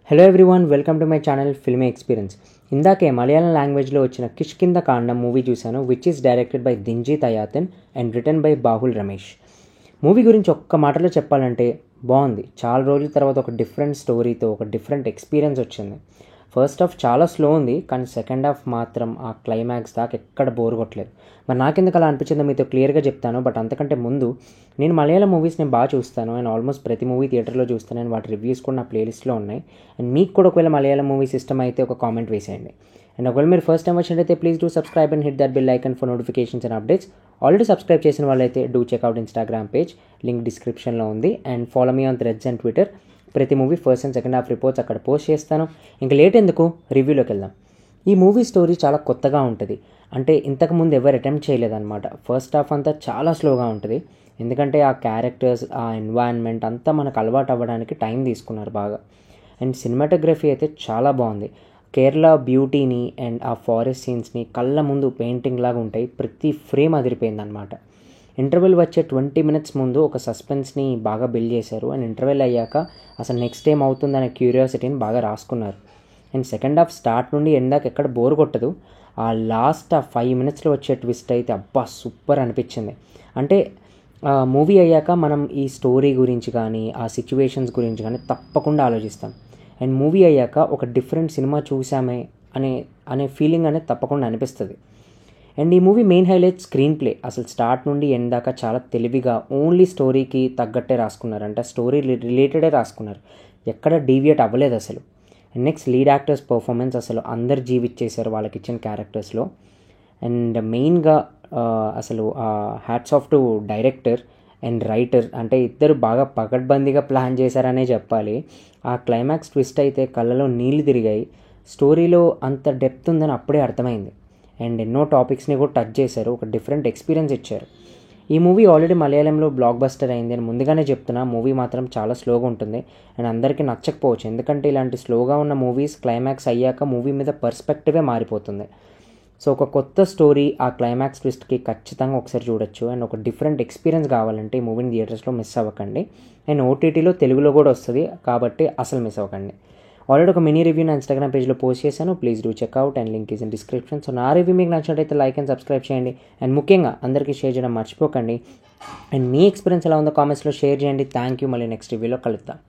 Hello everyone, welcome to my channel filmy experience. ఇందాకే మలయాళం లాంగ్వేజ్లో వచ్చిన కిష్కింద కాండం మూవీ చూశాను, which is directed by Dinjith Ayyathan and written by Bahul Ramesh. Movie గురించి ఒక్క మాటలో చెప్పాలంటే బాగుంది. చాలా రోజుల తర్వాత ఒక డిఫరెంట్ స్టోరీతో ఒక డిఫరెంట్ ఎక్స్పీరియన్స్ వచ్చింది. ఫస్ట్ హాఫ్ చాలా స్లో ఉంది, కానీ సెకండ్ హాఫ్ మాత్రం ఆ క్లైమాక్స్ దాకా ఎక్కడ బోర్ కొట్టలేదు. మరి నాకెందుకు అలా అనిపించిందో మీతో క్లియర్గా చెప్తాను. బట్ అంతకంటే ముందు నేను మలయాళం మూవీస్ నేను బాగా చూస్తాను అండ్ ఆల్మోస్ట్ ప్రతి మూవీ థియేటర్లో చూస్తాను అండ్ వాటి రివ్యూస్ కూడా నా ప్లేలిస్ట్లో ఉన్నాయి. అండ్ మీకు కూడా ఒకవేళ మలయాళం మూవీస్ ఇష్టం అయితే ఒక కామెంట్ వేసేయండి. అండ్ ఒకవేళ మీరు ఫస్ట్ టైం వచ్చినట్టయితే please do subscribe and hit that bell icon for notifications and updates. Already subscribe చేసిన వాళ్ళైతే do check out Instagram page, link డిస్క్రిప్షన్లో ఉంది. And follow me on threads and Twitter. ప్రతి movie first and second half reports అక్కడ post చేస్తాను. ఇంకా late ఎందుకు, రివ్యూలోకి వెళ్దాం. ఈ మూవీ స్టోరీ చాలా కొత్తగా ఉంటుంది. అంటే ఇంతకుముందు ఎవరు అటెంప్ట్ చేయలేదన్నమాట. ఫస్ట్ హాఫ్ అంతా చాలా స్లోగా ఉంటుంది, ఎందుకంటే ఆ క్యారెక్టర్స్, ఆ ఎన్వైరన్మెంట్ అంతా మనకు అలవాటు అవ్వడానికి టైం తీసుకున్నారు బాగా. అండ్ సినిమాటోగ్రఫీ అయితే చాలా బాగుంది. కేరళ బ్యూటీని అండ్ ఆ ఫారెస్ట్ సీన్స్ని కళ్ళ ముందు పెయింటింగ్ లాగా ఉంటాయి. ప్రతి ఫ్రేమ్ అదిరిపోయింది అనమాట. ఇంటర్వెల్ వచ్చే 20 minutes ముందు ఒక సస్పెన్స్ని బాగా బిల్డ్ చేశారు. అండ్ ఇంటర్వెల్ అయ్యాక అసలు నెక్స్ట్ ఏం అవుతుందనే క్యూరియాసిటీని బాగా రాసుకున్నారు. అండ్ సెకండ్ హాఫ్ స్టార్ట్ నుండి ఎందాక ఎక్కడ బోర్ కొట్టదు. ఆ లాస్ట్ 5 minutesలో వచ్చే ట్విస్ట్ అయితే అబ్బా సూపర్ అనిపించింది. అంటే మూవీ అయ్యాక మనం ఈ స్టోరీ గురించి కానీ ఆ సిచ్యువేషన్స్ గురించి కానీ తప్పకుండా ఆలోచిస్తాం. అండ్ మూవీ అయ్యాక ఒక డిఫరెంట్ సినిమా చూసామే అనే ఫీలింగ్ అనేది తప్పకుండా అనిపిస్తుంది. అండ్ ఈ movie main highlight screen play. అసలు స్టార్ట్ నుండి ఎండ్ దాకా చాలా తెలివిగా ఓన్లీ స్టోరీకి తగ్గట్టే రాసుకున్నారు. అంటే స్టోరీ రిలేటెడే రాసుకున్నారు, ఎక్కడ డీవియేట్ అవ్వలేదు అసలు. And next lead actors performance అసలు అందరు జీవిచ్చేశారు వాళ్ళకి ఇచ్చిన క్యారెక్టర్స్లో. అండ్ మెయిన్గా అసలు hats off to director and writer. అంటే ఇద్దరు బాగా పకడ్బందీగా ప్లాన్ చేశారనే చెప్పాలి. ఆ క్లైమాక్స్ ట్విస్ట్ అయితే కళ్ళలో నీళ్లు తిరిగాయి. స్టోరీలో అంత డెప్త్ ఉందని అప్పుడే అర్థమైంది. అండ్ ఎన్నో టాపిక్స్ని కూడా టచ్ చేశారు, ఒక డిఫరెంట్ ఎక్స్పీరియన్స్ ఇచ్చారు. ఈ మూవీ ఆల్రెడీ మలయాళంలో బ్లాక్ బస్టర్ అయింది అని ముందుగానే చెప్తున్నా. మూవీ మాత్రం చాలా స్లోగా ఉంటుంది అండ్ అందరికీ నచ్చకపోవచ్చు, ఎందుకంటే ఇలాంటి స్లోగా ఉన్న మూవీస్ క్లైమాక్స్ అయ్యాక మూవీ మీద పర్స్పెక్టివే మారిపోతుంది. సో ఒక కొత్త స్టోరీ ఆ క్లైమాక్స్ ట్విస్ట్కి ఖచ్చితంగా ఒకసారి చూడొచ్చు. అండ్ ఒక డిఫరెంట్ ఎక్స్పీరియన్స్ కావాలంటే ఈ మూవీని థియేటర్స్లో మిస్ అవ్వకండి. అండ్ ఓటీటీలో తెలుగులో కూడా వస్తుంది కాబట్టి అసలు మిస్ అవ్వకండి. ఆల్రెడీ ఒక మినీ రివ్యూ నా ఇన్స్టాగ్రామ్ పేజ్లో పోస్ట్ చేశాను, please do checkout and link is in description. So నా రివ్యూ మీకు నచ్చినట్టయితే లైక్ అండ్ సబ్స్క్రైబ్ చేయండి. అండ్ ముఖ్యంగా అందరికీ షేర్ చేయడం మర్చిపోకండి. అండ్ మీ ఎక్స్పీరియన్స్ ఎలా ఉందో కామెంట్స్లో షేర్ చేయండి. Thank you. మళ్ళీ నెక్స్ట్ రివ్యూలో కలుద్దాం.